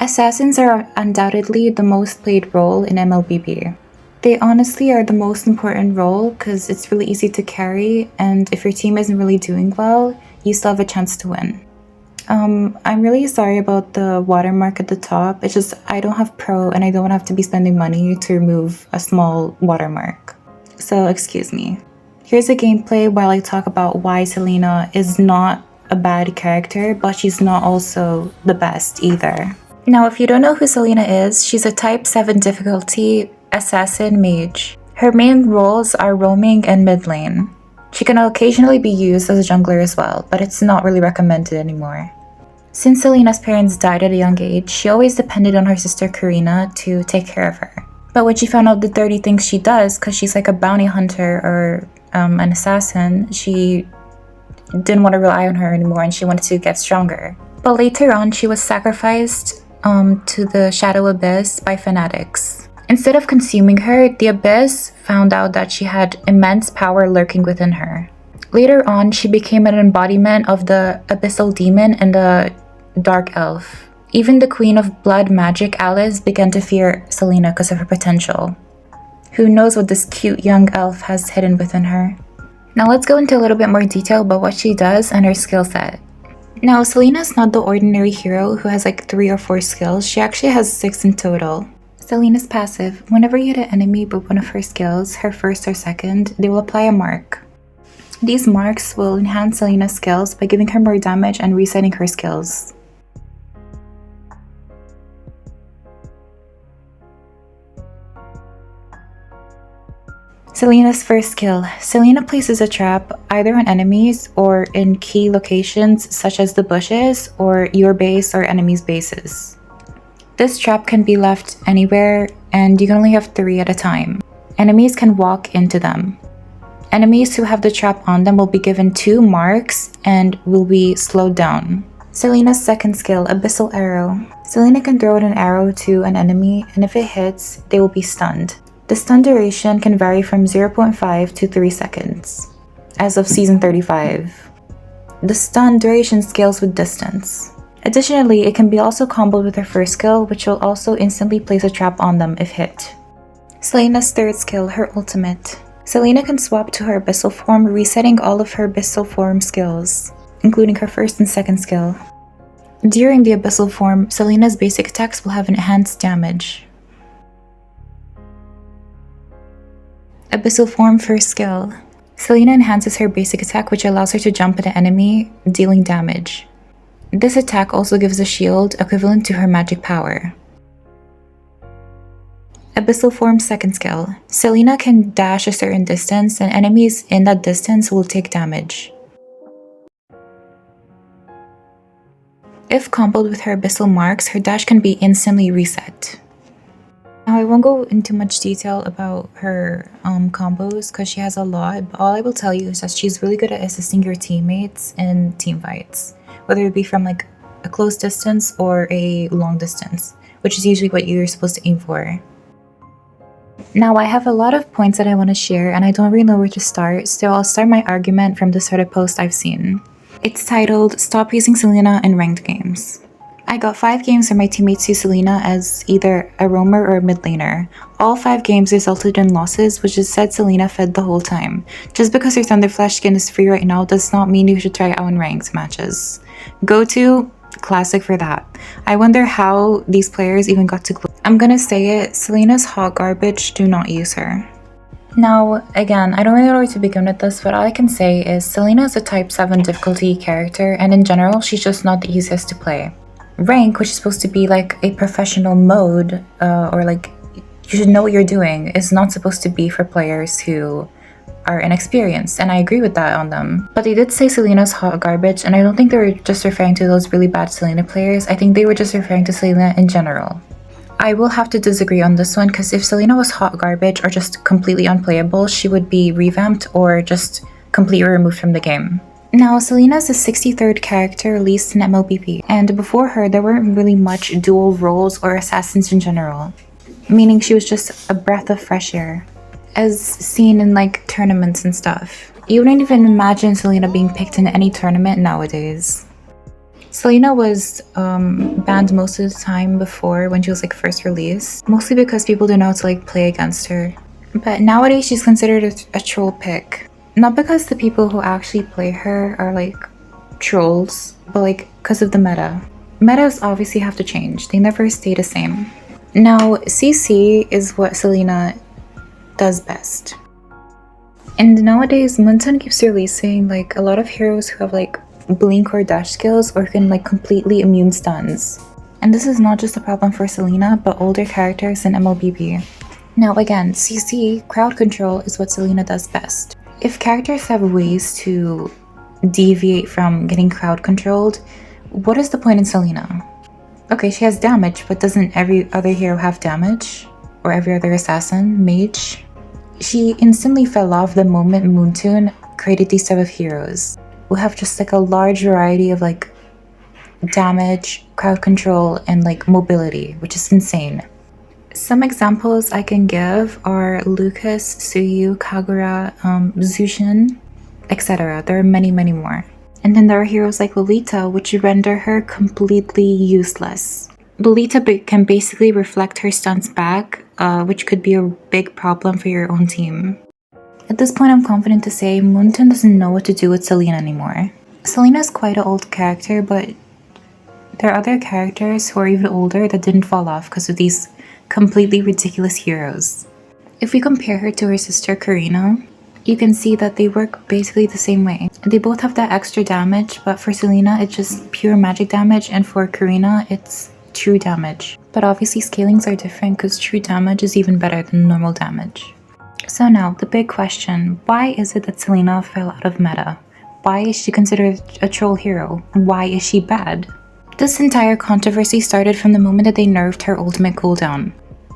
Assassins are undoubtedly the most played role in mlbb. They honestly are the most important role because it's really easy to carry, and if your team isn't really doing well, you still have a chance to win. I'm really sorry about the watermark at the top. It's just I don't have pro and I don't have to be spending money to remove a small watermark. So excuse me. Here's a gameplay while I talk about why Selena is not a bad character, but she's not also the best either. Now, if you don't know who Selena is, she's a type 7 difficulty assassin mage. Her main roles are roaming and mid lane. She can occasionally be used as a jungler as well, but it's not really recommended anymore. Since Selena's parents died at a young age, she always depended on her sister Karina to take care of her. But when she found out the dirty things she does, because she's like a bounty hunter or an assassin, she didn't want to rely on her anymore and she wanted to get stronger. But later on, she was sacrificed to the Shadow Abyss by fanatics. Instead of consuming her, the Abyss found out that she had immense power lurking within her. Later on, she became an embodiment of the Abyssal Demon and the Dark Elf. Even the Queen of Blood Magic, Alice, began to fear Selena because of her potential. Who knows what this cute young elf has hidden within her. Now let's go into a little bit more detail about what she does and her skill set. Now, Selena's not the ordinary hero who has like 3 or 4 skills. She actually has 6 in total. Selena's passive. Whenever you hit an enemy with one of her skills, her first or second, they will apply a mark. These marks will enhance Selena's skills by giving her more damage and resetting her skills. Selena's first skill. Selena places a trap either on enemies or in key locations such as the bushes or your base or enemies' bases. This trap can be left anywhere and you can only have 3 at a time. Enemies can walk into them. Enemies who have the trap on them will be given 2 marks and will be slowed down. Selena's second skill, Abyssal Arrow. Selena can throw an arrow to an enemy and if it hits, they will be stunned. The stun duration can vary from 0.5 to 3 seconds, as of Season 35. The stun duration scales with distance. Additionally, it can be also comboed with her first skill, which will also instantly place a trap on them if hit. Selena's third skill, her ultimate. Selena can swap to her Abyssal form, resetting all of her Abyssal form skills, including her first and second skill. During the Abyssal form, Selena's basic attacks will have enhanced damage. Abyssal form first skill. Selena enhances her basic attack, which allows her to jump at an enemy, dealing damage. This attack also gives a shield equivalent to her magic power. Abyssal form second skill. Selena can dash a certain distance and enemies in that distance will take damage. If comboed with her abyssal marks, her dash can be instantly reset. Now I won't go into much detail about her combos because she has a lot, but all I will tell you is that she's really good at assisting your teammates in team fights, whether it be from like a close distance or a long distance, which is usually what you're supposed to aim for. Now I have a lot of points that I want to share and I don't really know where to start, so I'll start my argument from the sort of post I've seen. It's titled, Stop Using Selena in Ranked Games. I got 5 games where my teammates used Selena as either a roamer or a mid laner. All 5 games resulted in losses, which is said Selena fed the whole time. Just because your Thunderflash skin is free right now does not mean you should try out in ranked matches. Go-to, classic for that. I wonder how these players even got to glue. I'm gonna say it, Selena's hot garbage, do not use her. Now, again, I don't really know where to begin with this, but all I can say is Selena is a type 7 difficulty character, and in general, she's just not the easiest to play. Rank, which is supposed to be like a professional mode, or like you should know what you're doing, is not supposed to be for players who are inexperienced, and I agree with that on them. But they did say Selena's hot garbage, and I don't think they were just referring to those really bad Selena players. I think they were just referring to Selena in general. I will have to disagree on this one, because if Selena was hot garbage or just completely unplayable, she would be revamped or just completely removed from the game. Now, Selena is the 63rd character released in mlbb, and before her there weren't really much dual roles or assassins in general, meaning she was just a breath of fresh air, as seen in like tournaments and stuff. You wouldn't even imagine Selena being picked in any tournament nowadays. Selena was banned most of the time before when she was like first released, mostly because people didn't know how to like play against her. But nowadays she's considered a troll pick. Not because the people who actually play her are like trolls, but like because of the meta. Metas obviously have to change, they never stay the same. Now, CC is what Selena does best. And nowadays, Moonton keeps releasing like a lot of heroes who have like blink or dash skills or can like completely immune stuns. And this is not just a problem for Selena, but older characters in mlbb. Now again, CC, crowd control, is what Selena does best. If characters have ways to deviate from getting crowd controlled, what is the point in Selena? Okay, she has damage, but doesn't every other hero have damage? Or every other assassin, mage? She instantly fell off the moment Moontoon created these type of heroes who have just like a large variety of like damage, crowd control, and like mobility, which is insane. Some examples I can give are Lucas, Suyu, Kagura, Zushin, etc. There are many, many more. And then there are heroes like Lolita, which render her completely useless. Lolita can basically reflect her stunts back, which could be a big problem for your own team. At this point, I'm confident to say Moonton doesn't know what to do with Selena anymore. Selena is quite an old character, but there are other characters who are even older that didn't fall off because of these completely ridiculous heroes. If we compare her to her sister Karina, you can see that they work basically the same way. They both have that extra damage, but for Selena, it's just pure magic damage, and for Karina, it's true damage. But obviously scalings are different because true damage is even better than normal damage. So now, the big question, why is it that Selena fell out of meta? Why is she considered a troll hero? Why is she bad? This entire controversy started from the moment that they nerfed her ultimate cooldown.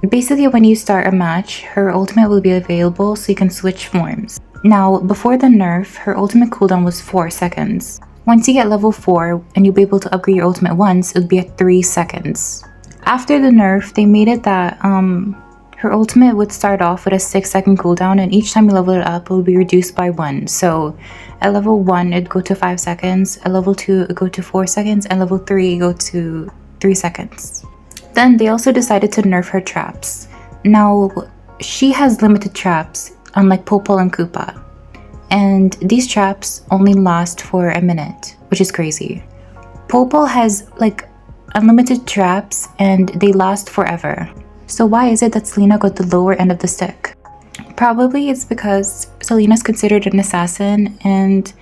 Basically, when you start a match, her ultimate will be available so you can switch forms. Now, before the nerf, her ultimate cooldown was 4 seconds. Once you get level 4 and you'll be able to upgrade your ultimate once, it would be at 3 seconds. After the nerf, they made it that her ultimate would start off with a 6-second cooldown, and each time you level it up, it will be reduced by 1. So at level 1, it'd go to 5 seconds, at level 2, it'd go to 4 seconds, and level 3, it'd go to 3 seconds. Then they also decided to nerf her traps. Now, she has limited traps, unlike Popol and Koopa. And these traps only last for a minute, which is crazy. Popol has like unlimited traps and they last forever. So why is it that Selena got the lower end of the stick? Probably it's because Selena's considered an assassin, and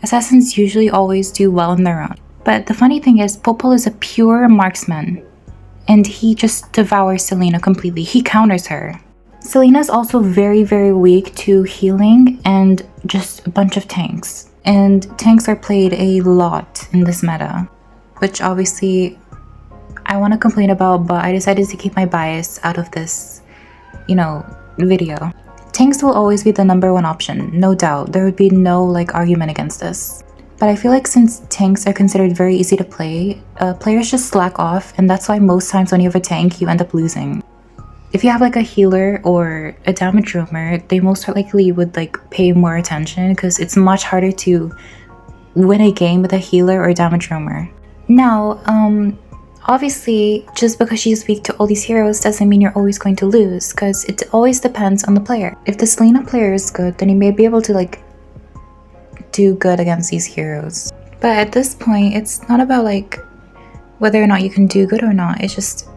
assassins usually always do well on their own. But the funny thing is, Popol is a pure marksman, and he just devours Selena completely. He counters her. Selena's also very, very weak to healing and just a bunch of tanks. And tanks are played a lot in this meta, which obviously I want to complain about, but I decided to keep my bias out of this, video. Tanks will always be the #1 option, no doubt. There would be no argument against this. But I feel like since tanks are considered very easy to play, players just slack off, and that's why most times when you have a tank, you end up losing. If you have a healer or a damage roamer, they most likely would pay more attention because it's much harder to win a game with a healer or a damage roamer. Now, obviously, just because she's weak to all these heroes doesn't mean you're always going to lose, because it always depends on the player. If the Selena player is good, then you may be able to do good against these heroes. But at this point, it's not about whether or not you can do good or not. It's just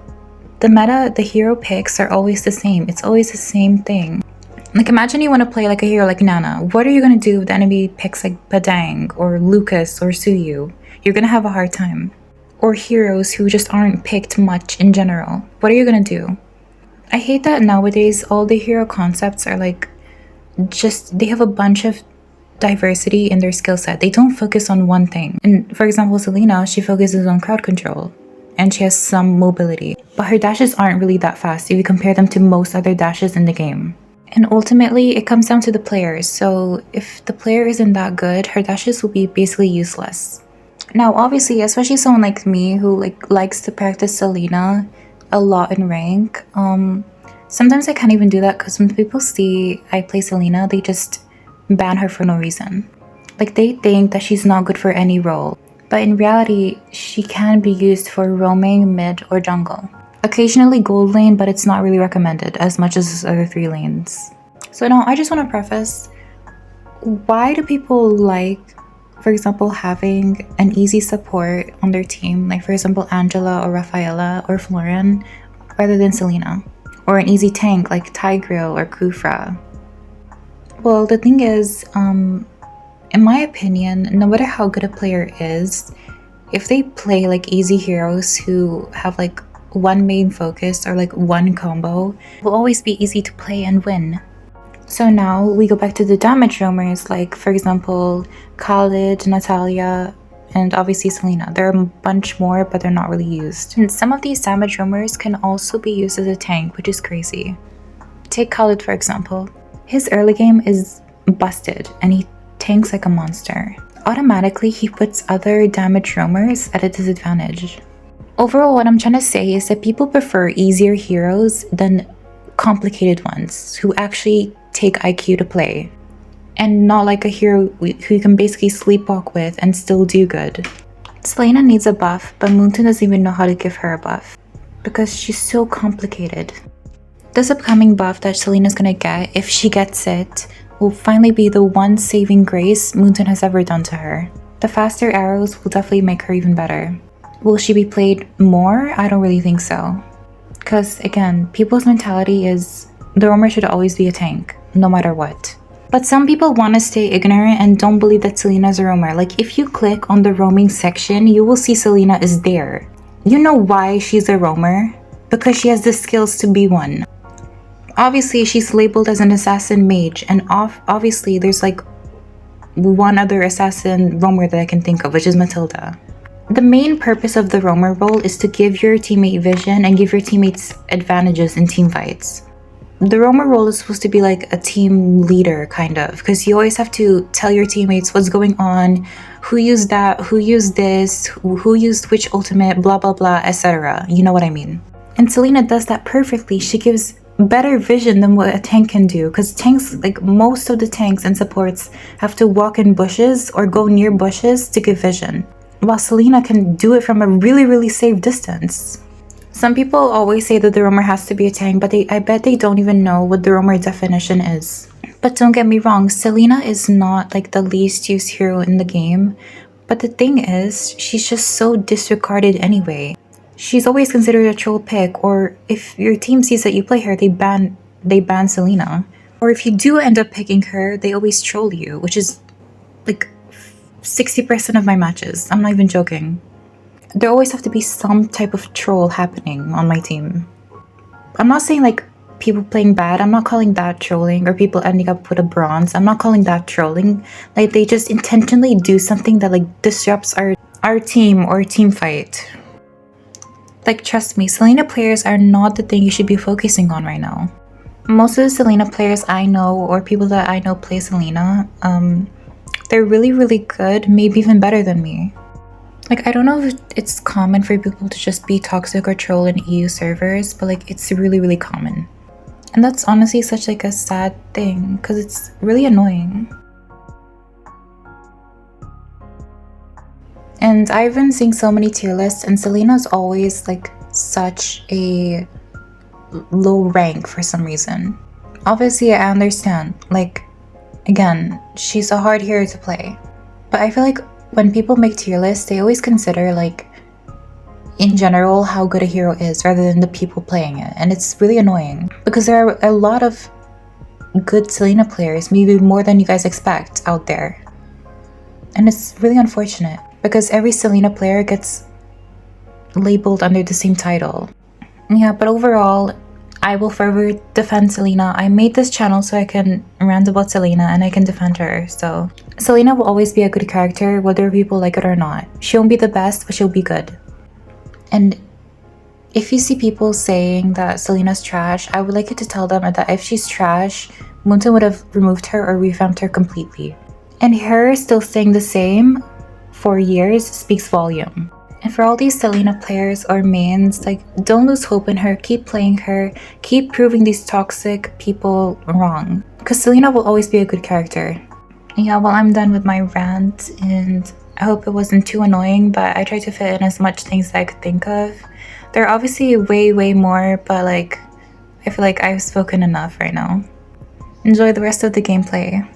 the meta, the hero picks are always the same. It's always the same thing. Imagine you want to play a hero like Nana. What are you going to do if the enemy picks Padang or Lucas or Suyu? You're going to have a hard time. Or heroes who just aren't picked much in general. What are you going to do? I hate that nowadays all the hero concepts are they have a bunch of diversity in their skill set. They don't focus on one thing. And for example, Selena, she focuses on crowd control and she has some mobility, but her dashes aren't really that fast if you compare them to most other dashes in the game. And ultimately, it comes down to the players. So if the player isn't that good, her dashes will be basically useless. Now, obviously, especially someone like me who likes to practice Selena a lot in rank, sometimes I can't even do that because when people see I play Selena, they just ban her for no reason. They think that she's not good for any role. but in reality, she can be used for roaming, mid, or jungle. Occasionally gold lane, but it's not really recommended as much as the other 3 lanes. So now I just want to preface, why do people like, for example, having an easy support on their team, like for example Angela or Rafaela or Florin, rather than Selena? Or an easy tank like Tigreal or Kufra? Well, the thing is, in my opinion, no matter how good a player is, if they play like easy heroes who have like one main focus or like one combo, it will always be easy to play and win. So now we go back to the damage roamers, like for example Khalid, Natalia, and obviously Selena. There are a bunch more, but they're not really used. And some of these damage roamers can also be used as a tank, which is crazy. Take Khalid for example. His early game is busted and he tanks like a monster. Automatically he puts other damage roamers at a disadvantage. Overall, what I'm trying to say is that people prefer easier heroes than complicated ones who actually take IQ to play, and not like a hero who you can basically sleepwalk with and still do good. Selena needs a buff, but Moonton doesn't even know how to give her a buff because she's so complicated. This upcoming buff that Selena's gonna get, if she gets it, will finally be the one saving grace Moonton has ever done to her. The faster arrows will definitely make her even better. Will she be played more? I don't really think so. Because again, people's mentality is the roamer should always be a tank, no matter what. But some people want to stay ignorant and don't believe that Selena's a roamer. Like if you click on the roaming section, you will see Selena is there. You know why she's a roamer? Because she has the skills to be one. Obviously, she's labeled as an assassin mage, and obviously there's like one other assassin roamer that I can think of, which is Matilda. The main purpose of the roamer role is to give your teammate vision and give your teammates advantages in team fights. The roamer role is supposed to be like a team leader, kind of, because you always have to tell your teammates what's going on, who used that, who used this, who used which ultimate, blah blah blah, etc. You know what I mean? And Selena does that perfectly. She gives better vision than what a tank can do, because tanks, like most of the tanks and supports, have to walk in bushes or go near bushes to give vision, while Selena can do it from a really safe distance. Some people always say that the roamer has to be a tank, but I bet they don't even know what the roamer definition is. But don't get me wrong, Selena is not like the least used hero in the game, but the thing is, she's just so disregarded anyway. She's always considered a troll pick, or if your team sees that you play her, they ban Selena. Or if you do end up picking her, they always troll you, which is like 60% of my matches. I'm not even joking. There always have to be some type of troll happening on my team. I'm not saying like people playing bad. I'm not calling that trolling, or people ending up with a bronze. I'm not calling that trolling. Like they just intentionally do something that like disrupts our team or team fight. Like trust me, Selena players are not the thing you should be focusing on right now. Most of the Selena players I know, or people that I know play Selena, they're really good, maybe even better than me. Like I don't know if it's common for people to just be toxic or troll in EU servers, but like it's really common. And that's honestly such like a sad thing, because it's really annoying. And I've been seeing so many tier lists, and Selena's always like such a low rank for some reason. Obviously I understand, like again, she's a hard hero to play, but I feel like when people make tier lists, they always consider like in general how good a hero is rather than the people playing it, and it's really annoying because there are a lot of good Selena players, maybe more than you guys expect out there, and it's really unfortunate because every Selena player gets labeled under the same title. Yeah, but overall, I will forever defend Selena. I made this channel so I can rant about Selena and I can defend her. So Selena will always be a good character whether people like it or not. She won't be the best, but she'll be good. And if you see people saying that Selena's trash, I would like you to tell them that if she's trash, Moonton would have removed her or revamped her completely. And her still staying the same for years speaks volume. And for all these Selena players or mains, like don't lose hope in her, keep playing her, keep proving these toxic people wrong. Because Selena will always be a good character. Yeah, well I'm done with my rant, and I hope it wasn't too annoying, but I tried to fit in as much things that I could think of. There are obviously way more, but like, I feel like I've spoken enough right now. Enjoy the rest of the gameplay.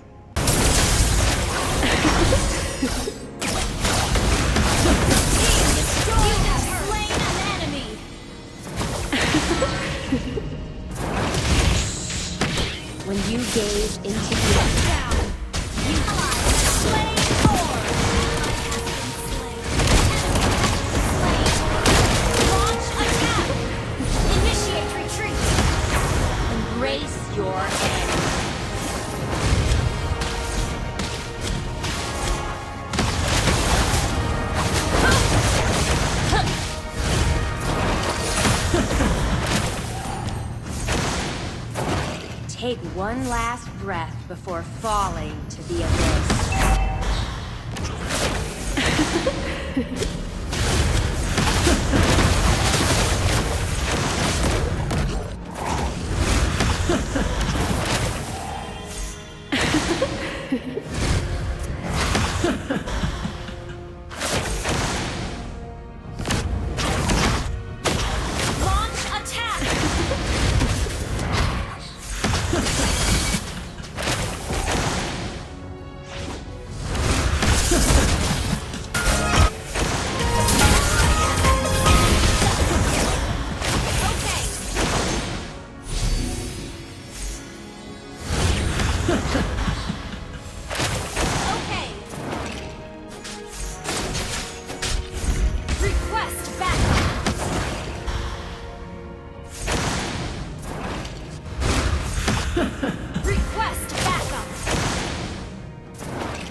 When you gaze into the embrace your end. Take one last breath before falling to the abyss.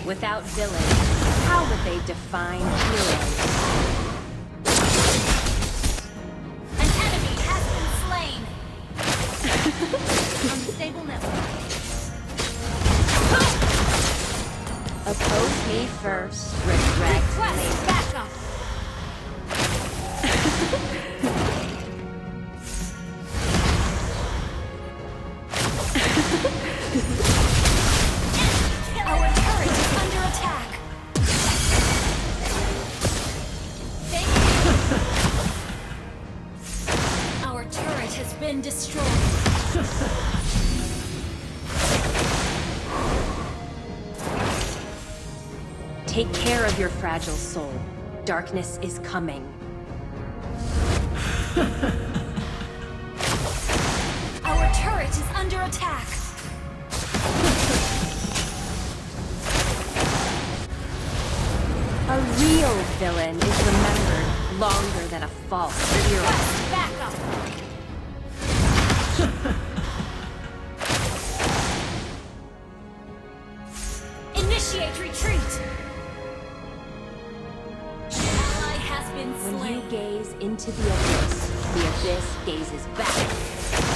Without villains, how would they define heroes? An enemy has been slain! Unstable network. Oppose me first, regret later. Backup! Our turret is under attack. Thank you. Our turret has been destroyed. Take care of your fragile soul. Darkness is coming. Our turret is under attack. A real villain is remembered longer than a false hero. Backup. Initiate retreat. Ally has been slain. When you gaze into the abyss gazes back.